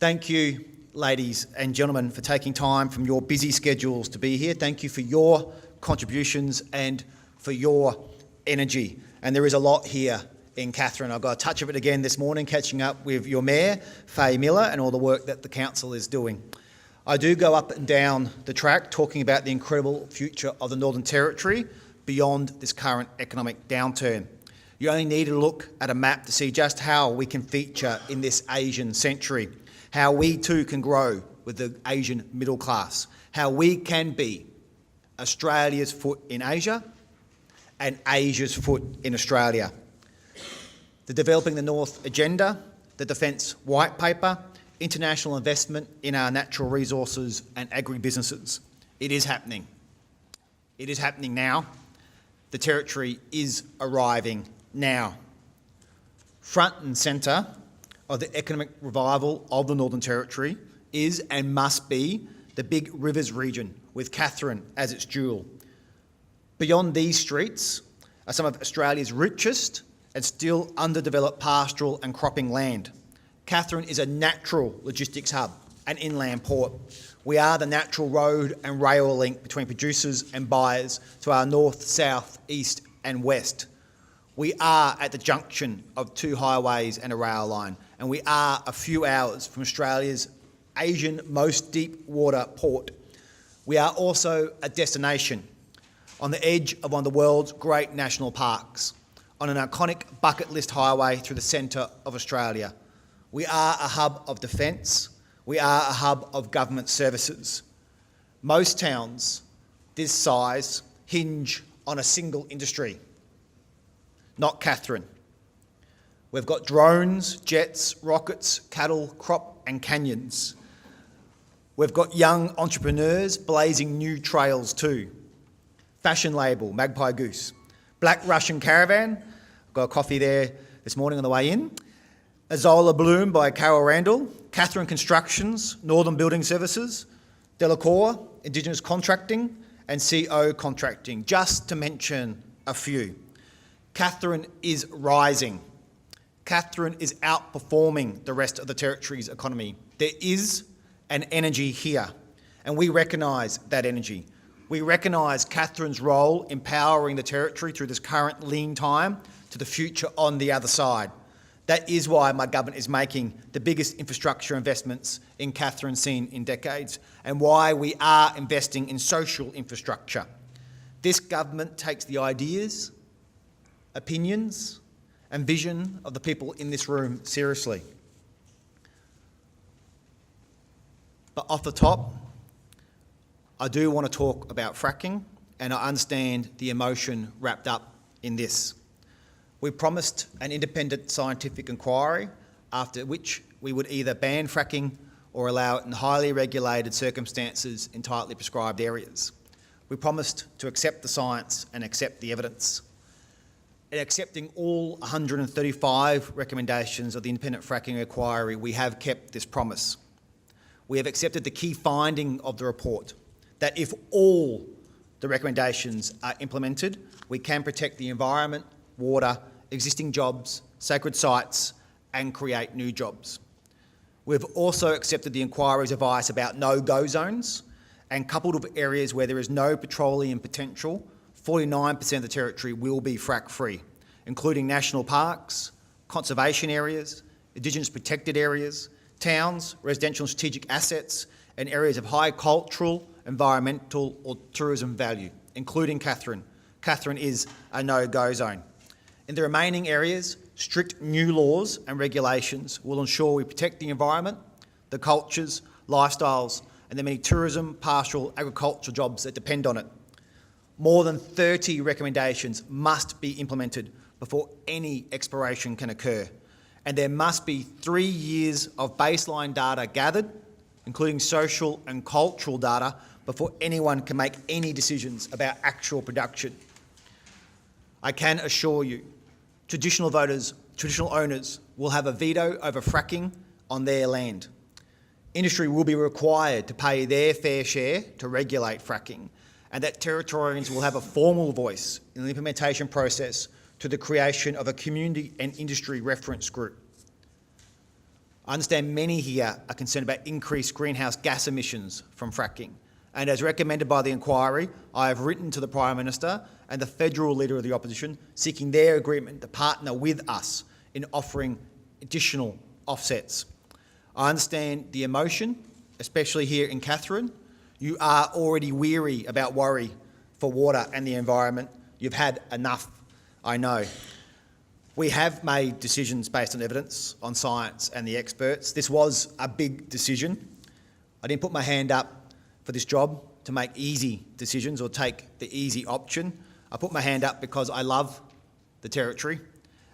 Thank you, ladies and gentlemen, for taking time from your busy schedules to be here. Thank you for your contributions and for your energy. And there is a lot here in Katherine. I got a touch of it again this morning, catching up with your Mayor, Faye Miller, and all the work that the Council is doing. I do go up and down the track talking about the incredible future of the Northern Territory beyond this current economic downturn. You only need to look at a map to see just how we can feature in this Asian century, how we too can grow with the Asian middle class, how we can be Australia's foot in Asia and Asia's foot in Australia. The Developing the North agenda, the Defence White Paper, international investment in our natural resources and agribusinesses. It is happening. It is happening now. The Territory is arriving now. Front and centre of the economic revival of the Northern Territory is and must be the Big Rivers region, with Katherine as its jewel. Beyond these streets are some of Australia's richest and still underdeveloped pastoral and cropping land. Katherine is a natural logistics hub, an inland port. We are the natural road and rail link between producers and buyers to our north, south, east and west. We are at the junction of two highways and a rail line, and we are a few hours from Australia's Asian most deep water port. We are also a destination on the edge of one of the world's great national parks, on an iconic bucket list highway through the centre of Australia. We are a hub of defence. We are a hub of government services. Most towns this size hinge on a single industry. Not Katherine. We've got drones, jets, rockets, cattle, crop and canyons. We've got young entrepreneurs blazing new trails too. Fashion label, Magpie Goose. Black Russian Caravan, got a coffee there this morning on the way in. Azola Bloom by Carol Randall. Katherine Constructions, Northern Building Services. Delacour, Indigenous Contracting and CO Contracting, just to mention a few. Katherine is rising. Katherine is outperforming the rest of the Territory's economy. There is an energy here, and we recognise that energy. We recognise Katherine's role in powering the Territory through this current lean time to the future on the other side. That is why my government is making the biggest infrastructure investments in Katherine seen in decades, and why we are investing in social infrastructure. This government takes the ideas, opinions and vision of the people in this room seriously. But off the top, I do want to talk about fracking, and I understand the emotion wrapped up in this. We promised an independent scientific inquiry, after which we would either ban fracking or allow it in highly regulated circumstances in tightly prescribed areas. We promised to accept the science and accept the evidence. In accepting all 135 recommendations of the independent fracking inquiry, we have kept this promise. We have accepted the key finding of the report, that if all the recommendations are implemented, we can protect the environment, water, existing jobs, sacred sites, and create new jobs. We've also accepted the inquiry's advice about no-go zones, and coupled with areas where there is no petroleum potential, 49% of the Territory will be frack-free, including national parks, conservation areas, Indigenous protected areas, towns, residential and strategic assets, and areas of high cultural, environmental or tourism value, including Katherine. Katherine is a no-go zone. In the remaining areas, strict new laws and regulations will ensure we protect the environment, the cultures, lifestyles, and the many tourism, pastoral, agricultural jobs that depend on it. More than 30 recommendations must be implemented before any exploration can occur, and there must be 3 years of baseline data gathered, including social and cultural data, before anyone can make any decisions about actual production. I can assure you, traditional voters, traditional owners will have a veto over fracking on their land. Industry will be required to pay their fair share to regulate fracking, and that Territorians will have a formal voice in the implementation process to the creation of a community and industry reference group. I understand many here are concerned about increased greenhouse gas emissions from fracking. And as recommended by the inquiry, I have written to the Prime Minister and the federal leader of the opposition seeking their agreement to partner with us in offering additional offsets. I understand the emotion, especially here in Katherine. You are already weary about worry for water and the environment. You've had enough, I know. We have made decisions based on evidence, on science and the experts. This was a big decision. I didn't put my hand up for this job to make easy decisions or take the easy option. I put my hand up because I love the Territory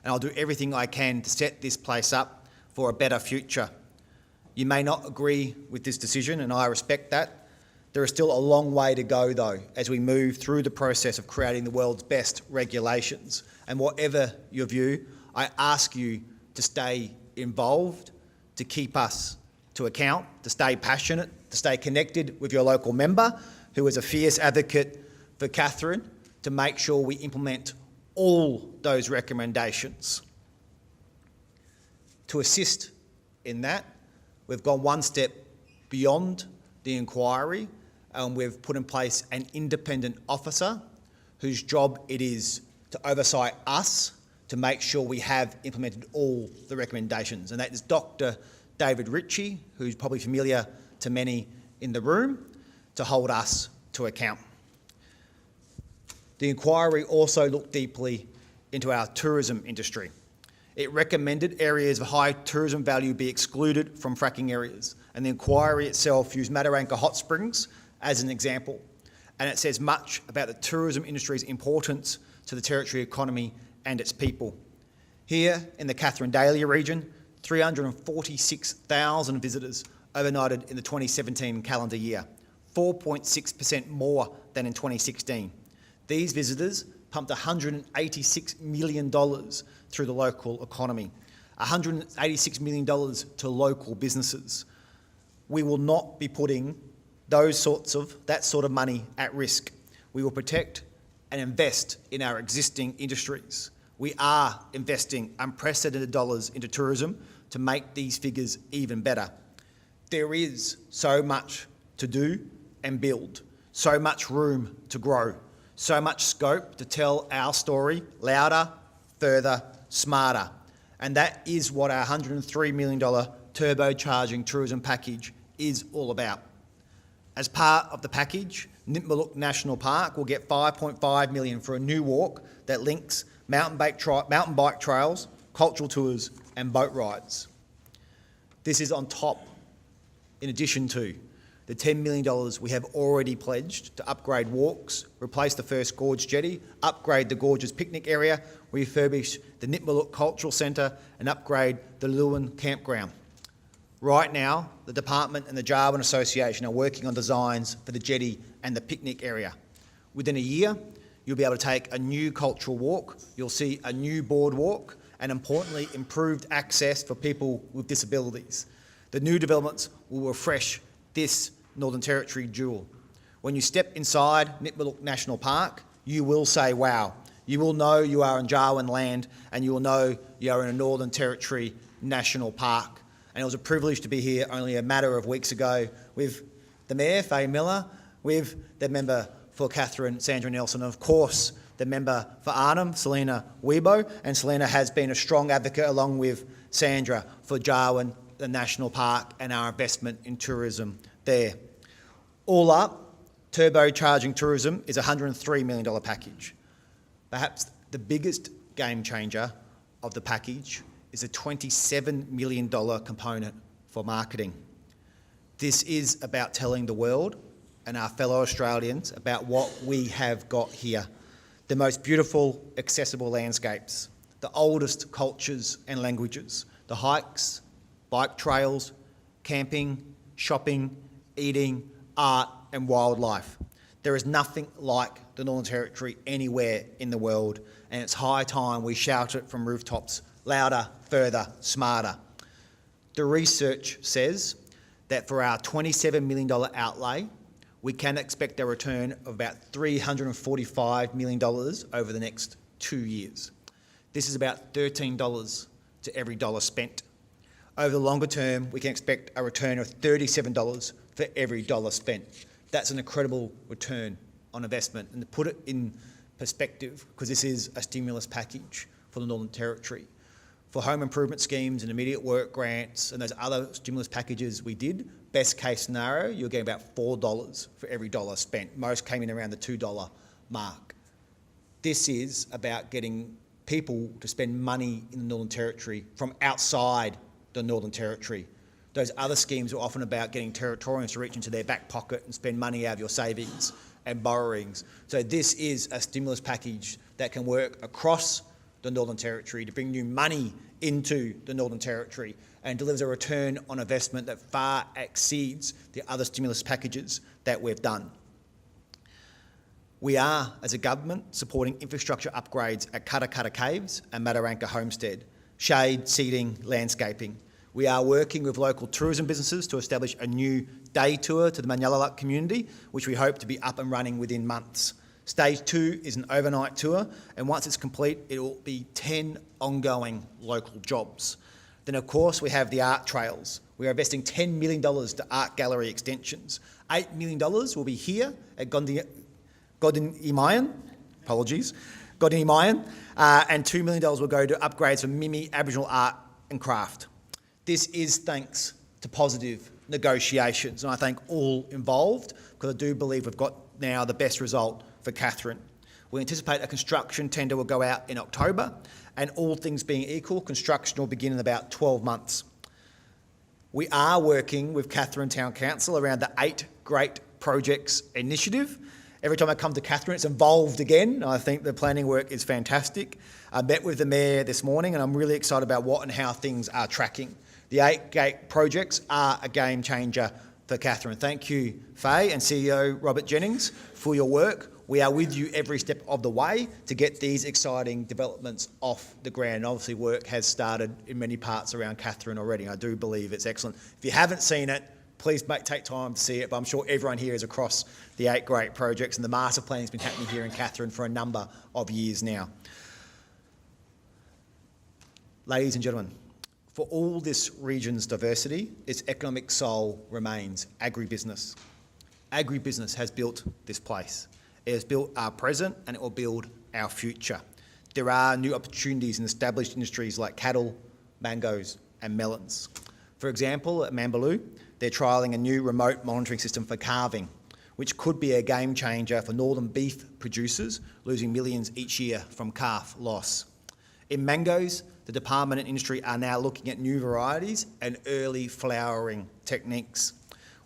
and I'll do everything I can to set this place up for a better future. You may not agree with this decision and I respect that. There is still a long way to go though as we move through the process of creating the world's best regulations. And whatever your view, I ask you to stay involved, to keep us to account, to stay passionate, to stay connected with your local member who is a fierce advocate for Katherine, to make sure we implement all those recommendations. To assist in that, we've gone one step beyond the inquiry and we've put in place an independent officer whose job it is to oversight us to make sure we have implemented all the recommendations. And that is Dr. David Ritchie, who's probably familiar to many in the room, to hold us to account. The inquiry also looked deeply into our tourism industry. It recommended areas of high tourism value be excluded from fracking areas, and the inquiry itself used Mataranka Hot Springs as an example. And it says much about the tourism industry's importance to the Territory economy and its people. Here in the Katherine-Daly region, 346,000 visitors overnighted in the 2017 calendar year, 4.6% more than in 2016. These visitors pumped $186 million through the local economy, $186 million to local businesses. We will not be putting that sort of money at risk. We will protect and invest in our existing industries. We are investing unprecedented dollars into tourism to make these figures even better. There is so much to do and build, so much room to grow, so much scope to tell our story louder, further, smarter. And that is what our $103 million turbocharging tourism package is all about. As part of the package, Nitmiluk National Park will get $5.5 million for a new walk that links mountain bike trails, cultural tours and boat rides. This is on top, in addition to, the $10 million we have already pledged to upgrade walks, replace the first Gorge jetty, upgrade the Gorge's picnic area, refurbish the Nitmiluk Cultural Centre and upgrade the Lewin Campground. Right now, the Department and the Jarwin Association are working on designs for the jetty and the picnic area. Within a year, you'll be able to take a new cultural walk, you'll see a new boardwalk, and importantly, improved access for people with disabilities. The new developments will refresh this Northern Territory jewel. When you step inside Nitmiluk National Park, you will say, wow. You will know you are in Jarwin land and you will know you are in a Northern Territory National Park. And it was a privilege to be here only a matter of weeks ago with the Mayor, Faye Miller, with the member for Katherine, Sandra Nelson, and of course the member for Arnhem, Selena Weibo, and Selena has been a strong advocate along with Sandra for Jarwin, the National Park and our investment in tourism there. All up, turbocharging tourism is a $103 million package. Perhaps the biggest game changer of the package is a $27 million component for marketing. This is about telling the world and our fellow Australians about what we have got here. The most beautiful, accessible landscapes, the oldest cultures and languages, the hikes, bike trails, camping, shopping, eating, art and wildlife. There is nothing like the Northern Territory anywhere in the world, and it's high time we shout it from rooftops, louder, further, smarter. The research says that for our $27 million outlay, we can expect a return of about $345 million over the next 2 years. This is about $13 to every dollar spent. Over the longer term, we can expect a return of $37 for every dollar spent. That's an incredible return on investment. And to put it in perspective, because this is a stimulus package for the Northern Territory, for home improvement schemes and immediate work grants and those other stimulus packages we did, best case scenario, you're getting about $4 for every dollar spent. Most came in around the $2 mark. This is about getting people to spend money in the Northern Territory from outside the Northern Territory. Those other schemes are often about getting Territorians to reach into their back pocket and spend money out of your savings and borrowings. So this is a stimulus package that can work across the Northern Territory to bring new money into the Northern Territory and delivers a return on investment that far exceeds the other stimulus packages that we've done. We are, as a government, supporting infrastructure upgrades at Cutter Caves and Mataranka Homestead, shade, seating, landscaping. We are working with local tourism businesses to establish a new day tour to the Manyallaluk community, which we hope to be up and running within months. Stage 2 is an overnight tour, and once it's complete, it will be 10 ongoing local jobs. Then, of course, we have the art trails. We are investing $10 million to art gallery extensions. $8 million will be here at Godinimayan, and $2 million will go to upgrades for Mimi Aboriginal art and craft. This is thanks to positive negotiations, and I thank all involved because I do believe we've got now the best result for Katherine. We anticipate a construction tender will go out in October, and all things being equal, construction will begin in about 12 months. We are working with Katherine Town Council around the 8 Great Projects initiative. Every time I come to Katherine, it's involved again. I think the planning work is fantastic. I met with the Mayor this morning and I'm really excited about what and how things are tracking. The 8 Great Projects are a game changer for Katherine. Thank you, Faye and CEO Robert Jennings, for your work. We are with you every step of the way to get these exciting developments off the ground. Obviously, work has started in many parts around Katherine already. I do believe it's excellent. If you haven't seen it, please take time to see it, but I'm sure everyone here is across the 8 Great Projects, and the master planning has been happening here in Katherine for a number of years now. Ladies and gentlemen, for all this region's diversity, its economic soul remains agribusiness. Agribusiness has built this place. It has built our present and it will build our future. There are new opportunities in established industries like cattle, mangoes and melons. For example, at Mambaloo, they're trialling a new remote monitoring system for calving, which could be a game changer for northern beef producers losing millions each year from calf loss. In mangoes, the department and industry are now looking at new varieties and early flowering techniques.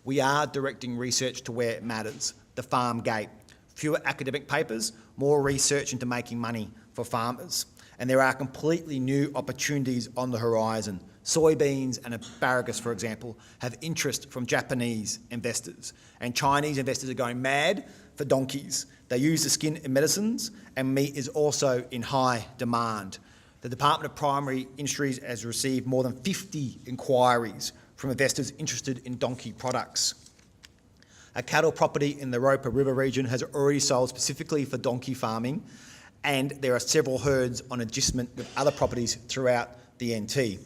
We are directing research to where it matters, the farm gate. Fewer academic papers, more research into making money for farmers. And there are completely new opportunities on the horizon. Soybeans and asparagus, for example, have interest from Japanese investors. And Chinese investors are going mad for donkeys. They use the skin in medicines, and meat is also in high demand. The Department of Primary Industries has received more than 50 inquiries from investors interested in donkey products. A cattle property in the Roper River region has already sold specifically for donkey farming, and there are several herds on agistment with other properties throughout the NT.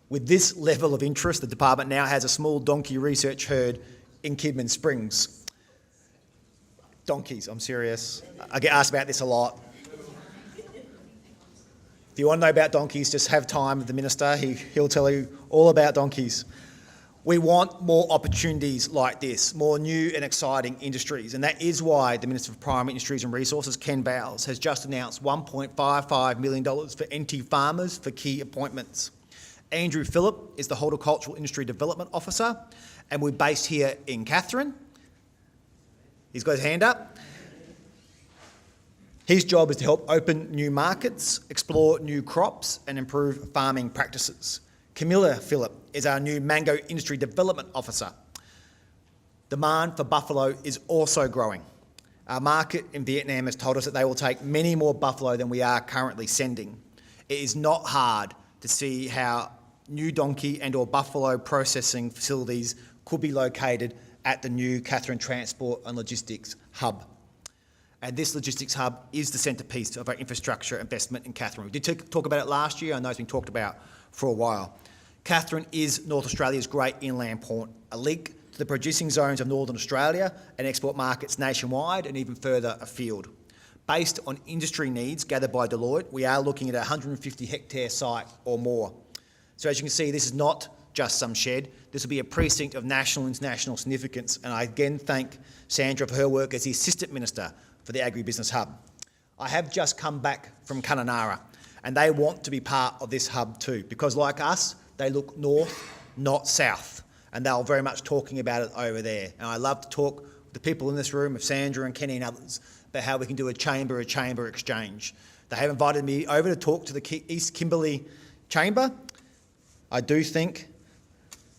With this level of interest, the department now has a small donkey research herd in Kidman Springs. Donkeys, I'm serious. I get asked about this a lot. If you want to know about donkeys, just have time with the minister. He'll tell you all about donkeys. We want more opportunities like this, more new and exciting industries, and that is why the Minister for Primary Industries and Resources, Ken Bowles, has just announced $1.55 million for NT farmers for key appointments. Andrew Phillip is the Horticultural Industry Development Officer, and we're based here in Katherine. He's got his hand up. His job is to help open new markets, explore new crops, and improve farming practices. Camilla Phillip is our new Mango Industry Development Officer. Demand for buffalo is also growing. Our market in Vietnam has told us that they will take many more buffalo than we are currently sending. It is not hard to see how new donkey and or buffalo processing facilities could be located at the new Katherine Transport and Logistics Hub. And this logistics hub is the centrepiece of our infrastructure investment in Katherine. We did talk about it last year. I know it's been talked about for a while. Katherine is North Australia's great inland port, a link to the producing zones of Northern Australia and export markets nationwide and even further afield. Based on industry needs gathered by Deloitte, we are looking at a 150 hectare site or more. So as you can see, this is not just some shed. This will be a precinct of national and international significance, and I again thank Sandra for her work as the Assistant Minister for the Agribusiness Hub. I have just come back from Kununurra, and they want to be part of this hub too, because like us, they look north, not south, and they're very much talking about it over there. And I love to talk with the people in this room, of Sandra and Kenny and others, about how we can do a chamber exchange. They have invited me over to talk to the East Kimberley Chamber. I do think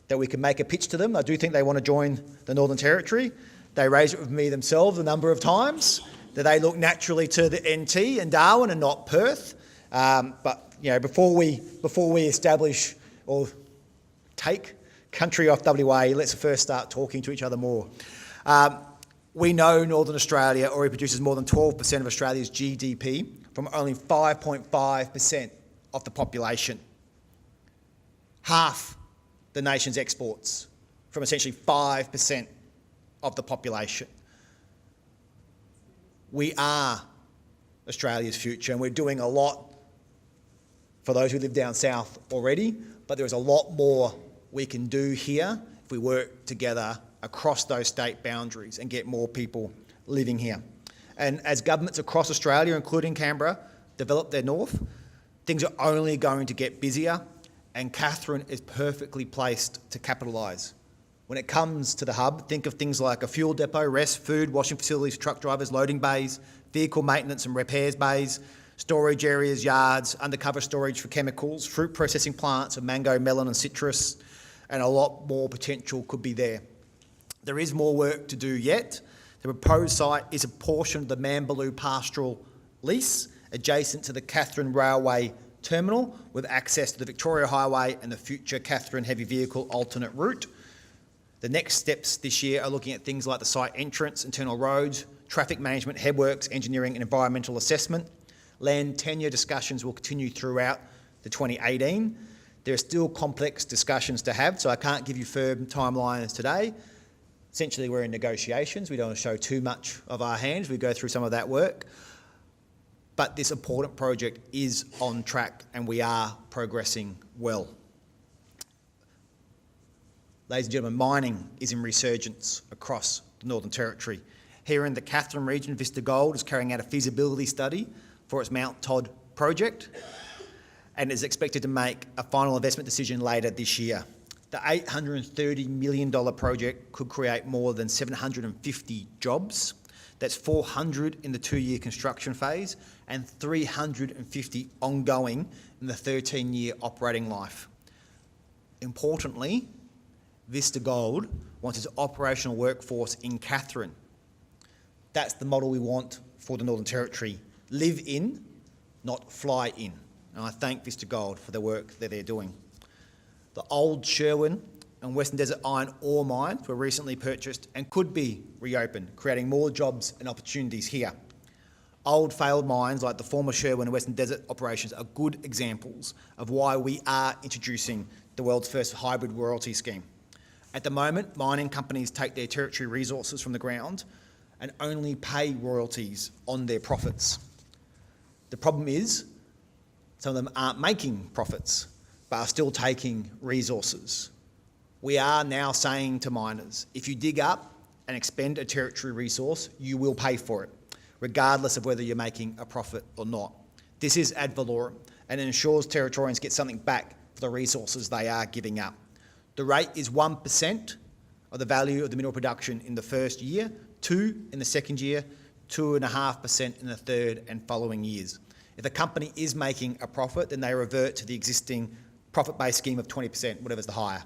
that we can make a pitch to them. I do think they want to join the Northern Territory. They raised it with me themselves a number of times, that they look naturally to the NT and Darwin and not Perth. But you know, before we establish or take country off WA, let's first start talking to each other more. We know Northern Australia already produces more than 12% of Australia's GDP from only 5.5% of the population. Half the nation's exports from essentially 5% of the population. We are Australia's future, and we're doing a lot for those who live down south already, but there is a lot more we can do here if we work together across those state boundaries and get more people living here. And as governments across Australia, including Canberra, develop their north, things are only going to get busier, and Katherine is perfectly placed to capitalise. When it comes to the hub, think of things like a fuel depot, rest, food, washing facilities, truck drivers, loading bays, vehicle maintenance and repairs bays, storage areas, yards, undercover storage for chemicals, fruit processing plants of mango, melon and citrus, and a lot more potential could be there. There is more work to do yet. The proposed site is a portion of the Mambaloo pastoral lease adjacent to the Katherine Railway Terminal with access to the Victoria Highway and the future Katherine heavy vehicle alternate route. The next steps this year are looking at things like the site entrance, internal roads, traffic management, headworks, engineering and environmental assessment. Land tenure discussions will continue throughout the 2018. There are still complex discussions to have, so I can't give you firm timelines today. Essentially, we're in negotiations. We don't want to show too much of our hands. We go through some of that work. But this important project is on track and we are progressing well. Ladies and gentlemen, mining is in resurgence across the Northern Territory. Here in the Katherine region, Vista Gold is carrying out a feasibility study for its Mount Todd project and is expected to make a final investment decision later this year. The $830 million project could create more than 750 jobs. That's 400 in the 2-year construction phase and 350 ongoing in the 13-year operating life. Importantly, Vista Gold wants its operational workforce in Katherine. That's the model we want for the Northern Territory. Live in, not fly in. And I thank Vista Gold for the work that they're doing. The old Sherwin and Western Desert iron ore mines were recently purchased and could be reopened, creating more jobs and opportunities here. Old failed mines like the former Sherwin and Western Desert operations are good examples of why we are introducing the world's first hybrid royalty scheme. At the moment, mining companies take their territory resources from the ground and only pay royalties on their profits. The problem is some of them aren't making profits, but are still taking resources. We are now saying to miners, if you dig up and expend a territory resource, you will pay for it, regardless of whether you're making a profit or not. This is ad valorem, and it ensures Territorians get something back for the resources they are giving up. The rate is 1% of the value of the mineral production in the first year, 2% in the second year, 2.5% in the third and following years. If a company is making a profit, then they revert to the existing profit-based scheme of 20%, whatever's the higher.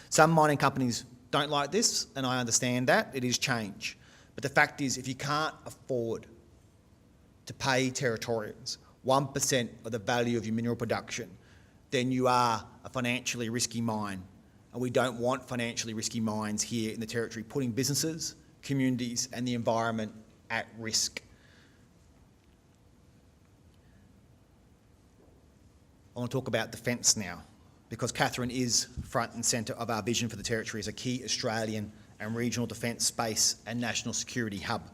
Some mining companies don't like this, and I understand that. It is change. But the fact is, if you can't afford to pay Territorians 1% of the value of your mineral production, then you are a financially risky mine. And we don't want financially risky mines here in the Territory, putting businesses, communities and the environment at risk. I want to talk about defence now. because Katherine is front and centre of our vision for the Territory as a key Australian and regional defence, space and national security hub.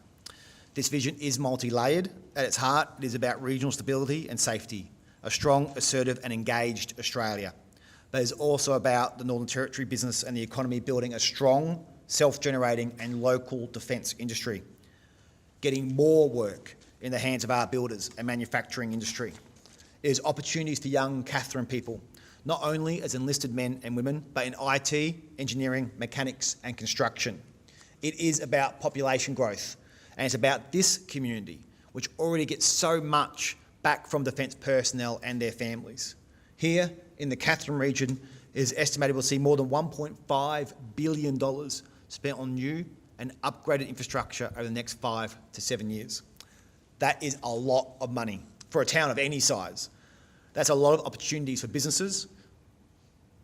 This vision is multi-layered. At its heart, it is about regional stability and safety, a strong, assertive and engaged Australia. But it's also about the Northern Territory business and the economy building a strong, self-generating and local defence industry, getting more work in the hands of our builders and manufacturing industry. It is opportunities for young Katherine people, not only as enlisted men and women, but in IT, engineering, mechanics and construction. It is about population growth, and it's about this community, which already gets so much back from defence personnel and their families. Here in the Katherine region, it is estimated we'll see more than $1.5 billion spent on new and upgraded infrastructure over the next 5 to 7 years. That is a lot of money for a town of any size. That's a lot of opportunities for businesses.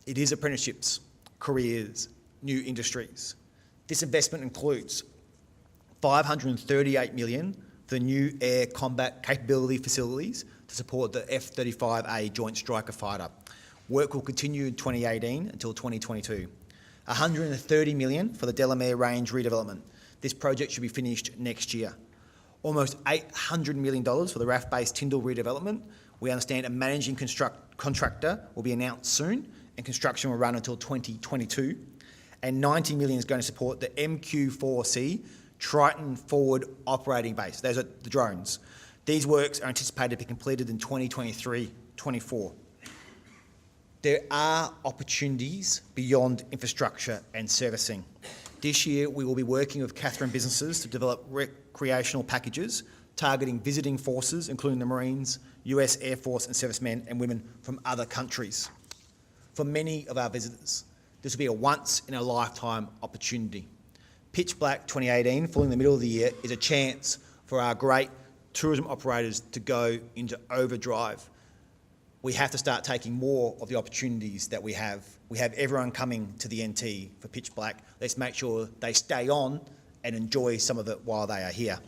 It is apprenticeships, careers, new industries. This investment includes $538 million for new air combat capability facilities to support the F-35A Joint Striker Fighter. Work will continue in 2018 until 2022. $130 million for the Delamere Range redevelopment. This project should be finished next year. Almost $800 million for the RAF-based Tyndall redevelopment. We understand a managing contractor will be announced soon and construction will run until 2022. And $90 million is going to support the MQ-4C Triton Forward Operating Base. Those are the drones. These works are anticipated to be completed in 2023-24. There are opportunities beyond infrastructure and servicing. This year, we will be working with Katherine businesses to develop recreational packages targeting visiting forces, including the Marines, US Air Force and servicemen and women from other countries. For many of our visitors, this will be a once-in-a-lifetime opportunity. Pitch Black 2018, falling in the middle of the year, is a chance for our great tourism operators to go into overdrive. We have to start taking more of the opportunities that we have. We have everyone coming to the NT for Pitch Black. Let's make sure they stay on and enjoy some of it while they are here.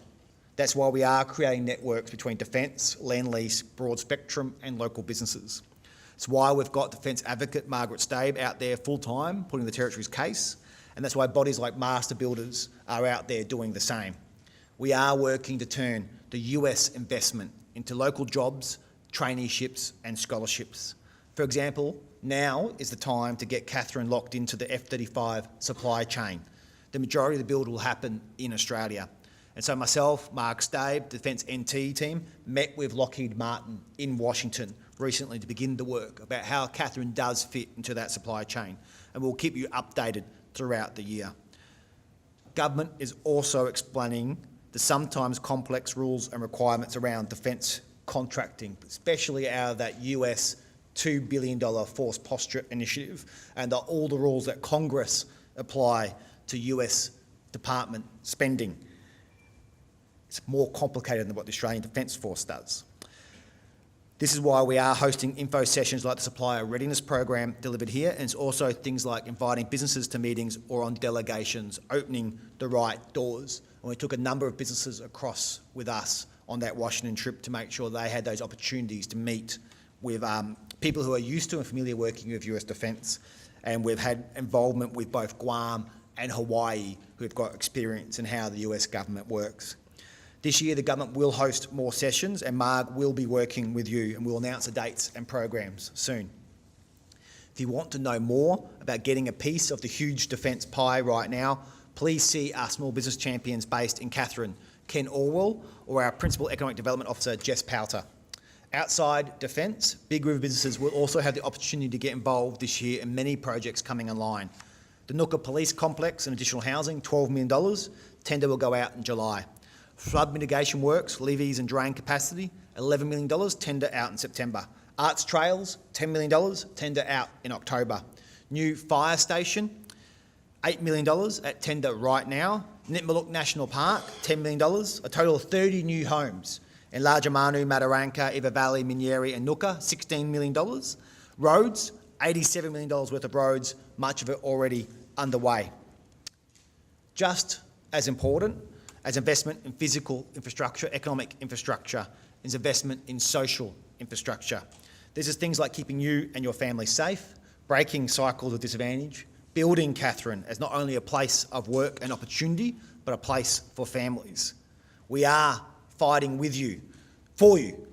That's why we are creating networks between defence, land lease, broad spectrum and local businesses. It's why we've got Defence Advocate Margaret Stabe out there full-time, putting the Territory's case, and that's why bodies like Master Builders are out there doing the same. We are working to turn the US investment into local jobs, traineeships and scholarships. For example, now is the time to get Katherine locked into the F-35 supply chain. The majority of the build will happen in Australia. And so myself, Mark Stabe, Defence NT team, met with Lockheed Martin in Washington recently to begin the work about how Katherine does fit into that supply chain. And we'll keep you updated throughout the year. Government is also explaining the sometimes complex rules and requirements around defence contracting, especially out of that US $2 billion force posture initiative and all the rules that Congress apply to US department spending. It's more complicated than what the Australian Defence Force does. This is why we are hosting info sessions like the Supplier Readiness Program delivered here, and it's also things like inviting businesses to meetings or on delegations, opening the right doors. And we took a number of businesses across with us on that Washington trip to make sure they had those opportunities to meet with people who are used to and familiar working with US Defence. And we've had involvement with both Guam and Hawaii, who've got experience in how the US government works. This year, the government will host more sessions and Marg will be working with you and we'll announce the dates and programs soon. If you want to know more about getting a piece of the huge defence pie right now, please see our small business champions based in Katherine, Ken Orwell, or our Principal Economic Development Officer, Jess Powter. Outside defence, Big River businesses will also have the opportunity to get involved this year in many projects coming online. The Nooka Police Complex and additional housing, $12 million. Tender will go out in July. Flood mitigation works, levees and drain capacity, $11 million, tender out in September. Arts Trails, $10 million, tender out in October. New fire station, $8 million at tender right now. Nitmaluk National Park, $10 million, a total of 30 new homes. In Larjamanu, Mataranka, Eva Valley, Minyeri and Nooka, $16 million. Roads, $87 million worth of roads, much of it already underway. Just as important as investment in physical infrastructure, economic infrastructure, is investment in social infrastructure. This is things like keeping you and your family safe, breaking cycles of disadvantage, building Katherine as not only a place of work and opportunity, but a place for families. We are fighting with you, for you.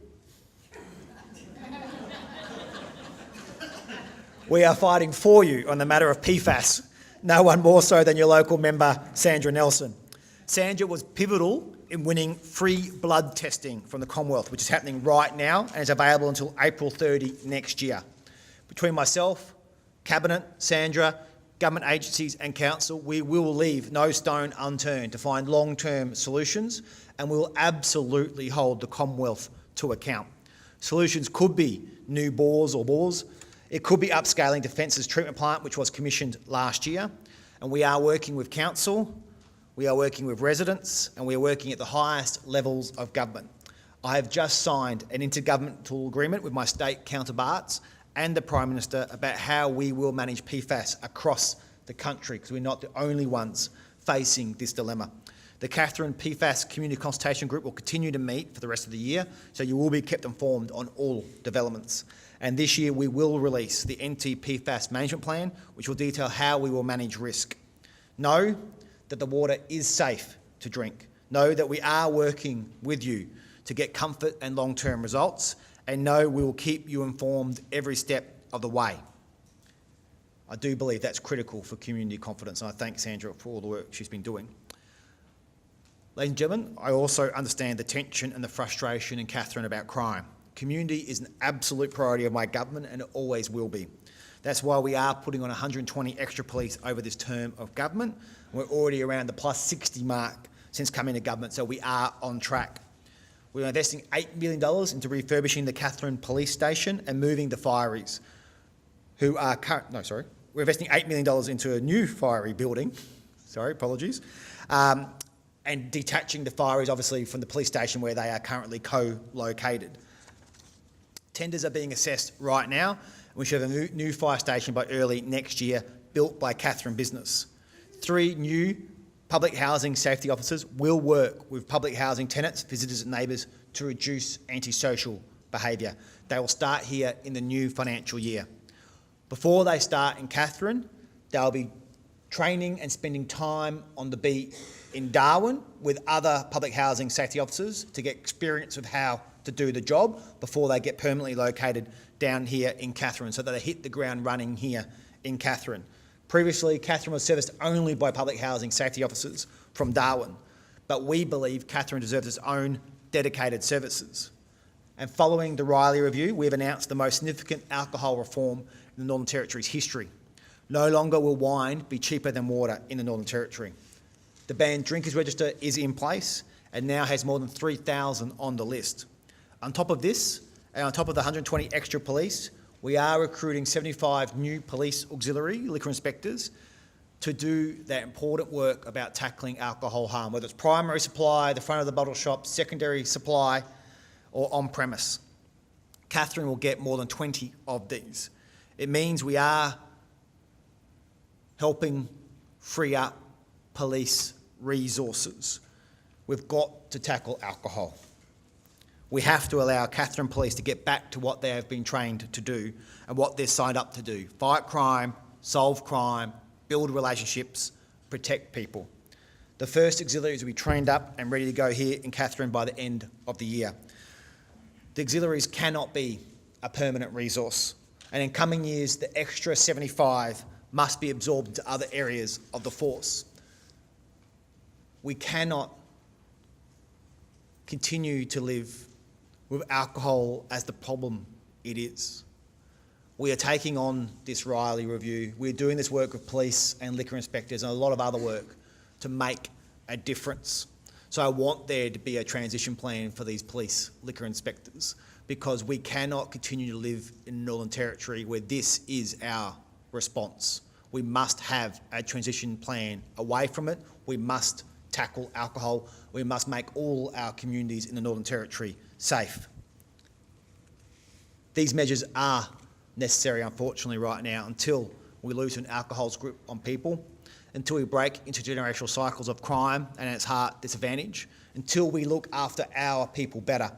We are fighting for you on the matter of PFAS, no one more so than your local member, Sandra Nelson. Sandra was pivotal in winning free blood testing from the Commonwealth, which is happening right now and is available until April 30 next year. Between myself, Cabinet, Sandra, government agencies and council, we will leave no stone unturned to find long-term solutions, and we will absolutely hold the Commonwealth to account. Solutions could be new bores. It could be upscaling Defence's treatment plant, which was commissioned last year, and we are working with council, we are working with residents, and we are working at the highest levels of government. I have just signed an intergovernmental agreement with my state counterparts and the Prime Minister about how we will manage PFAS across the country, because we're not the only ones facing this dilemma. The Katherine PFAS Community Consultation Group will continue to meet for the rest of the year, so you will be kept informed on all developments. And this year we will release the NT PFAS Management Plan, which will detail how we will manage risk. Know that the water is safe to drink. Know that we are working with you to get comfort and long-term results, and know we will keep you informed every step of the way. I do believe that's critical for community confidence, and I thank Sandra for all the work she's been doing. Ladies and gentlemen, I also understand the tension and the frustration in Katherine about crime. Community is an absolute priority of my government, and it always will be. That's why we are putting on 120 extra police over this term of government. We're already around the plus 60 mark since coming to government, so we are on track. We're investing $8 million into refurbishing the Katherine Police Station and moving the fireys, we're investing $8 million into a new fiery building, and detaching the fireys obviously from the police station where they are currently co-located. Tenders are being assessed right now, and we should have a new fire station by early next year, built by Katherine Business. 3 new public housing safety officers will work with public housing tenants, visitors and neighbours to reduce antisocial behaviour. They will start here in the new financial year. Before they start in Katherine, they'll be training and spending time on the beat in Darwin with other public housing safety officers to get experience of how to do the job before they get permanently located down here in Katherine, so that they hit the ground running here in Katherine. Previously, Katherine was serviced only by public housing safety officers from Darwin, but we believe Katherine deserves its own dedicated services. And following the Riley Review, we have announced the most significant alcohol reform in the Northern Territory's history. No longer will wine be cheaper than water in the Northern Territory. The banned drinkers register is in place and now has more than 3,000 on the list. On top of this, and on top of the 120 extra police, we are recruiting 75 new police auxiliary liquor inspectors to do that important work about tackling alcohol harm, whether it's primary supply, the front of the bottle shop, secondary supply, or on-premise. Katherine will get more than 20 of these. It means we are helping free up police resources. We've got to tackle alcohol. We have to allow Katherine Police to get back to what they have been trained to do and what they're signed up to do: fight crime, solve crime, build relationships, protect people. The first auxiliaries will be trained up and ready to go here in Katherine by the end of the year. The auxiliaries cannot be a permanent resource, and in coming years, the extra 75 must be absorbed into other areas of the force. We cannot continue to live with alcohol as the problem it is. We are taking on this Riley Review. We're doing this work with police and liquor inspectors and a lot of other work to make a difference. So I want there to be a transition plan for these police liquor inspectors, because we cannot continue to live in the Northern Territory where this is our response. We must have a transition plan away from it. We must tackle alcohol. We must make all our communities in the Northern Territory safe. These measures are necessary, unfortunately, right now, until we loosen alcohol's grip on people, until we break intergenerational cycles of crime and, at its heart, disadvantage, until we look after our people better.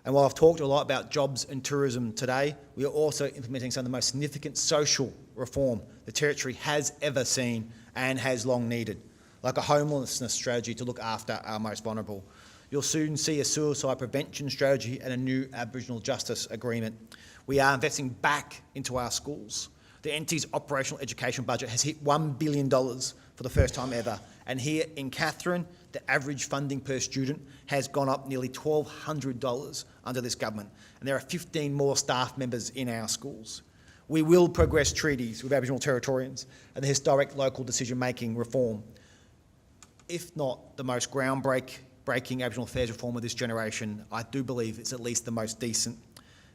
And while I've talked a lot about jobs and tourism today, we are also implementing some of the most significant social reform the Territory has ever seen and has long needed, like a homelessness strategy to look after our most vulnerable. You'll soon see a suicide prevention strategy and a new Aboriginal justice agreement. We are investing back into our schools. The NT's operational education budget has hit $1 billion for the first time ever. And here in Katherine, the average funding per student has gone up nearly $1,200 under this government. And there are 15 more staff members in our schools. We will progress treaties with Aboriginal Territorians and the historic local decision-making reform. If not the most groundbreaking Aboriginal affairs reform of this generation, I do believe it's at least the most decent.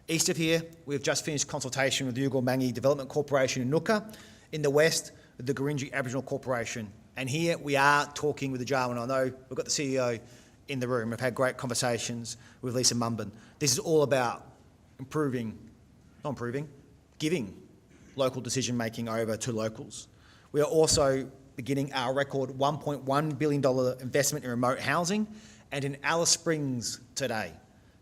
East of here, we've just finished consultation with the Ugalmangi Development Corporation in Nooka. In the west, with the Gurindji Aboriginal Corporation. And here we are talking with the Jawa, and I know we've got the CEO in the room. We've had great conversations with Lisa Mumbin. This is all about giving local decision-making over to locals. We are also beginning our record $1.1 billion investment in remote housing. And in Alice Springs today,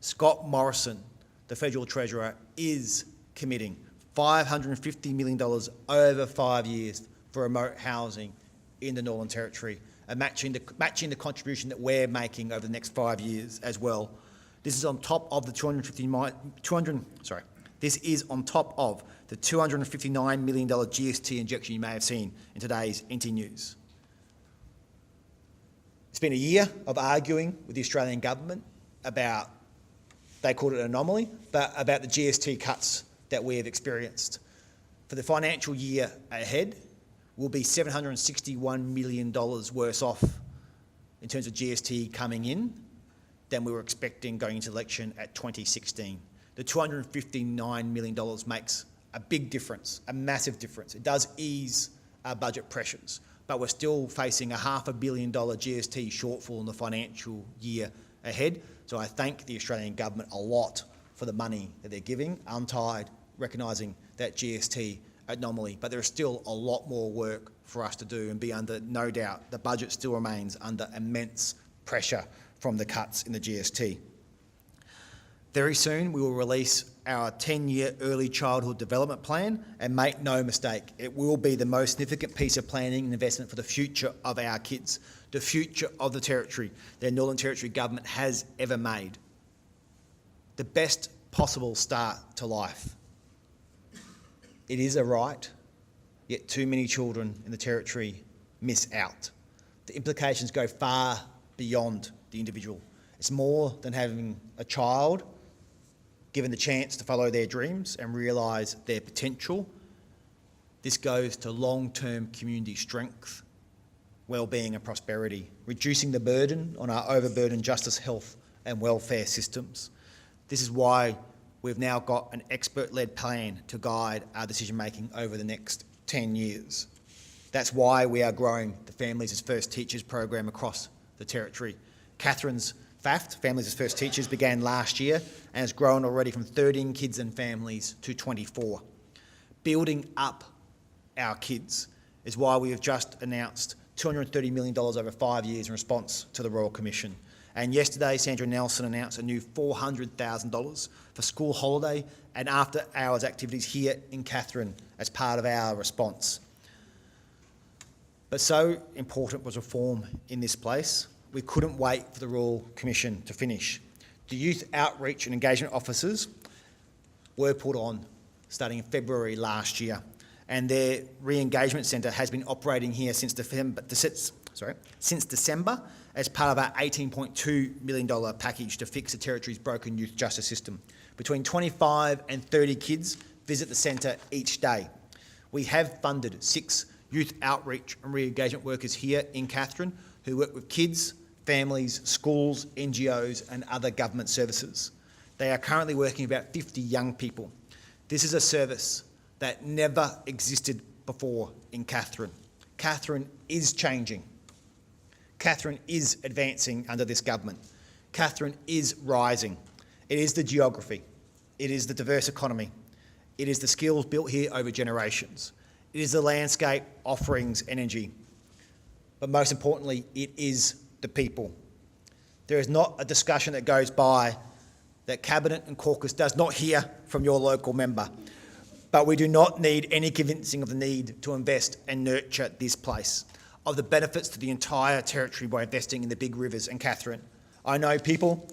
Scott Morrison, the Federal Treasurer, is committing $550 million over 5 years for remote housing in the Northern Territory, and matching the contribution that we're making over the next 5 years as well. This is on top of the This is on top of the $259 million GST injection you may have seen in today's NT News. It's been a year of arguing with the Australian government about, they called it an anomaly, but about the GST cuts that we have experienced. For the financial year ahead, we'll be $761 million worse off in terms of GST coming in than we were expecting going into election at 2016. The $259 million makes a big difference, a massive difference. It does ease our budget pressures, but we're still facing a $500 million GST shortfall in the financial year ahead. So I thank the Australian government a lot for the money that they're giving, untied, recognising that GST anomaly, but there is still a lot more work for us to do and be under, no doubt, the budget still remains under immense pressure from the cuts in the GST. Very soon we will release our 10-year early childhood development plan, and make no mistake, it will be the most significant piece of planning and investment for the future of our kids, the future of the Territory the Northern Territory government has ever made. The best possible start to life. It is a right, yet too many children in the Territory miss out. The implications go far beyond the individual. It's more than having a child given the chance to follow their dreams and realise their potential. This goes to long-term community strength, well-being and prosperity, reducing the burden on our overburdened justice, health and welfare systems. This is why we've now got an expert-led plan to guide our decision-making over the next 10 years. That's why we are growing the Families as First Teachers program across the Territory. Katherine's FAFT, Families as First Teachers, began last year and has grown already from 13 kids and families to 24. Building up our kids is why we have just announced $230 million over 5 years in response to the Royal Commission. And yesterday, Sandra Nelson announced a new $400,000 for school holiday and after-hours activities here in Katherine as part of our response. But so important was reform in this place, we couldn't wait for the Royal Commission to finish. The Youth Outreach and Engagement Officers were put on starting in February last year, and their re-engagement centre has been operating here since December as part of our $18.2 million package to fix the Territory's broken youth justice system. Between 25 and 30 kids visit the centre each day. We have funded 6 youth outreach and re-engagement workers here in Katherine who work with kids, families, schools, NGOs and other government services. They are currently working with about 50 young people. This is a service that never existed before in Katherine. Katherine is changing. Katherine is advancing under this government. Katherine is rising. It is the geography. It is the diverse economy. It is the skills built here over generations. It is the landscape, offerings, energy. But most importantly, it is the people. There is not a discussion that goes by that Cabinet and caucus does not hear from your local member. But we do not need any convincing of the need to invest and nurture this place, of the benefits to the entire territory by investing in the big rivers and Katherine. I know people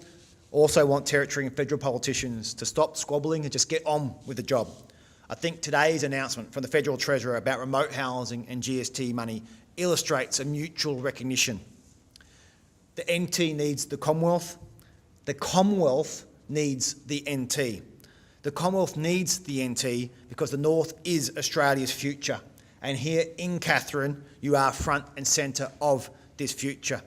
also want territory and federal politicians to stop squabbling and just get on with the job. I think today's announcement from the Federal Treasurer about remote housing and GST money illustrates a mutual recognition. The NT needs the Commonwealth needs the NT. The Commonwealth needs the NT because the North is Australia's future. And here in Katherine, you are front and centre of this future.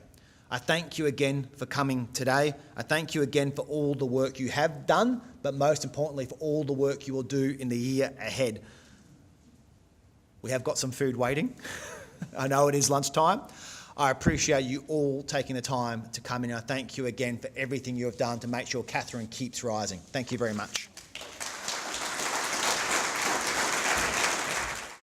I thank you again for coming today. I thank you again for all the work you have done, but most importantly for all the work you will do in the year ahead. We have got some food waiting. I know it is lunchtime. I appreciate you all taking the time to come in. I thank you again for everything you have done to make sure Katherine keeps rising. Thank you very much.